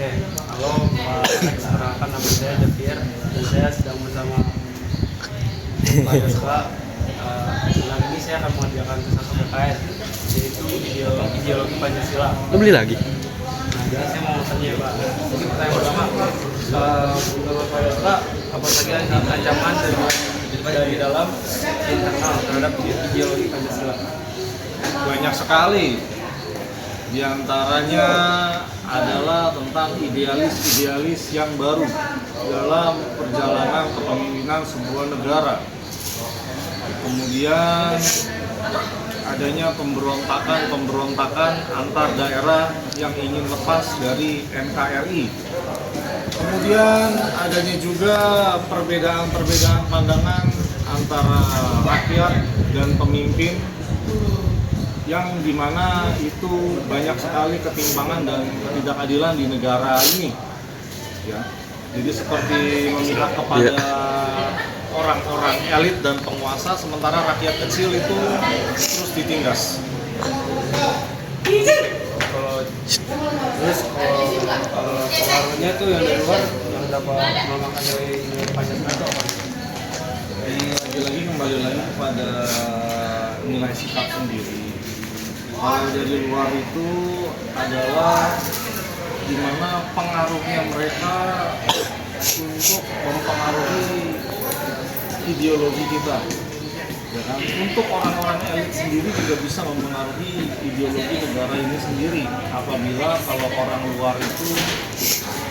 Oke, halo Pak Alex, perkenalkan nama saya Javier dan saya sedang bersama Pak Yoska. Kali ini saya akan mengerjakan satu PKS, yaitu ideologi Pancasila. Lo beli lagi? Nah, jadi saya mau tanya ya Pak. Jadi pertanyaan pertama, menurut Pak Yoska, apa saja ancaman dari dalam internal terhadap ideologi Pancasila? Banyak sekali. Di antaranya adalah tentang idealis-idealis yang baru dalam perjalanan kepemimpinan sebuah negara. Kemudian adanya pemberontakan antar daerah yang ingin lepas dari NKRI. Kemudian adanya juga perbedaan pandangan antara rakyat dan pemimpin yang dimana itu banyak sekali ketimpangan dan ketidakadilan di negara ini, ya. Jadi seperti memihak kepada orang-orang elit dan penguasa, sementara rakyat kecil itu terus ditindas. Kalau pengaruhnya tuh yang dari luar yang dapat melemahkan dari Pancasila itu apa? Lagi-lagi kembali lagi kepada nilai sikap sendiri. Kalau dari luar itu adalah dimana pengaruhnya mereka untuk mempengaruhi ideologi kita, ya kan? Untuk orang-orang elit sendiri juga bisa mempengaruhi ideologi negara ini sendiri. Apabila kalau orang luar itu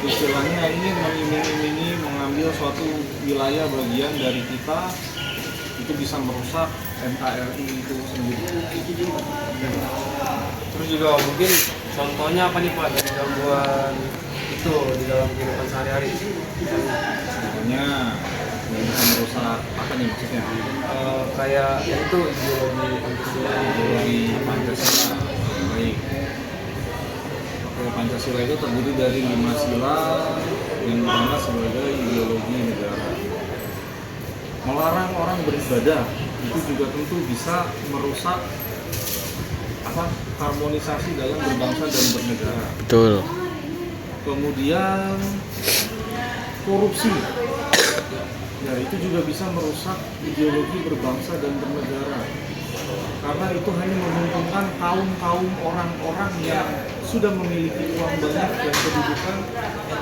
istilahnya ingin mengiming-imingi mengambil suatu wilayah bagian dari kita, itu bisa merusak NKRI itu sendiri. Terus juga mungkin contohnya apa nih Pak dari gangguan itu di dalam kehidupan sehari-hari? Contohnya yang bisa merusak apa nih maksudnya? Kayak itu ideologi Pancasila. Baik. Oke, Pancasila itu terdiri dari 5 sila yang mana sebagai ideologi negara. Melarang orang beribadah itu juga tentu bisa merusak harmonisasi dalam berbangsa dan bernegara. Betul. Kemudian korupsi, ya itu juga bisa merusak ideologi berbangsa dan bernegara, karena itu hanya menguntungkan kaum orang-orang yang sudah memiliki uang banyak dan kedudukan,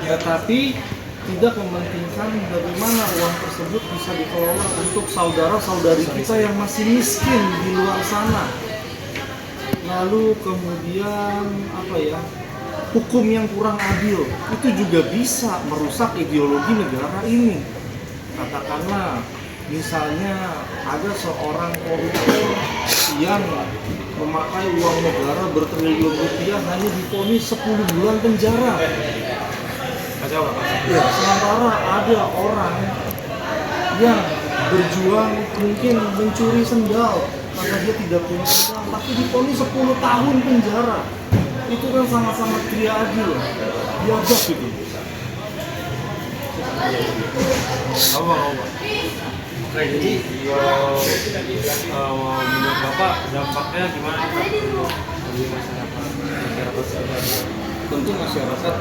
tetapi tidak mementingkan bagaimana uang tersebut bisa dikelola untuk saudara-saudari kita yang masih miskin di luar sana. Lalu kemudian hukum yang kurang adil itu juga bisa merusak ideologi negara ini. Katakanlah misalnya ada seorang koruptor yang memakai uang negara bertriliun rupiah hanya divonis 10 bulan penjara. Ya, sementara ada orang yang berjuang mungkin mencuri sendal karena dia tidak punya sendal, tapi divonis 10 tahun penjara. Itu kan sangat-sangat tidak adil, biadab itu. Oke, jadi menurut Bapak dampaknya gimana bagi masyarakat sekitar? Tentu masyarakat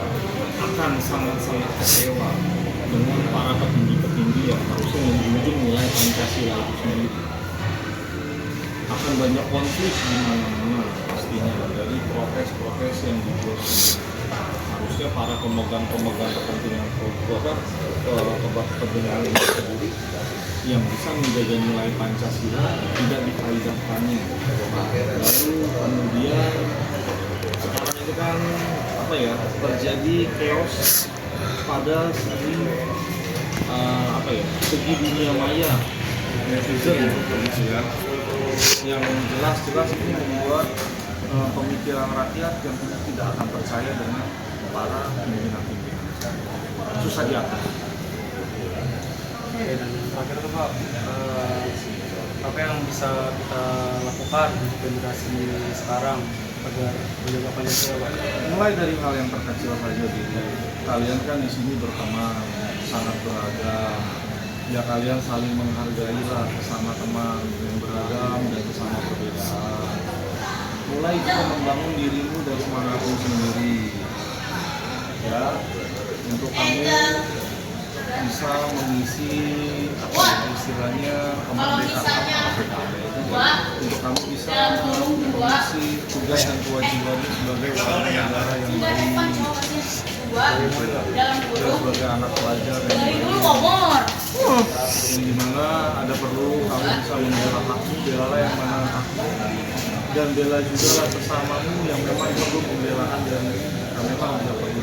akan sangat-sangat kecewa dengan para petinggi-petinggi yang harusnya menjunjung nilai Pancasila itu sendiri. Akan banyak konflik di mana-mana pastinya dari protes-protes yang dibuat. Harusnya para pemegang kepentingan kepentingan ini sendiri yang bisa menjaga nilai Pancasila tidak dikaidahkannya. Lalu kemudian sekarang itu kan terjadi chaos pada segi dunia maya, netizen gitu ya, yang jelas ini membuat pemikiran rakyat yang tidak akan percaya dengan para pimpinan-pimpinan. Susah diatur. Oke, dan terakhir tuh Pak, apa yang bisa kita lakukan untuk generasi sekarang agar menjaga Pancasila Pak? Mulai dari hal yang terkecil saja dulu. Kalian kan di sini berteman, sangat beragam. Ya kalian saling menghargai lah sesama teman yang beragam dan sesama perbedaan. Mulai kita membangun dirimu dari manapun sendiri. ya, untuk kamu bisa mengisi apa ya, istilahnya kemerdekaan untuk kamu bisa mengisi tugas dan kewajibannya sebagai warga negara yang baik, sebagai anak pelajar yang baik, yang dimana ada perlu kamu bisa membela hakmu, belalah yang mana hakmu, dan bela juga lah sesamamu yang memang perlu pembelaan dan yang memang tidak perlu.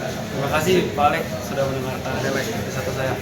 Terima kasih Pak Alek sudah mendengarkan dewek satu saya.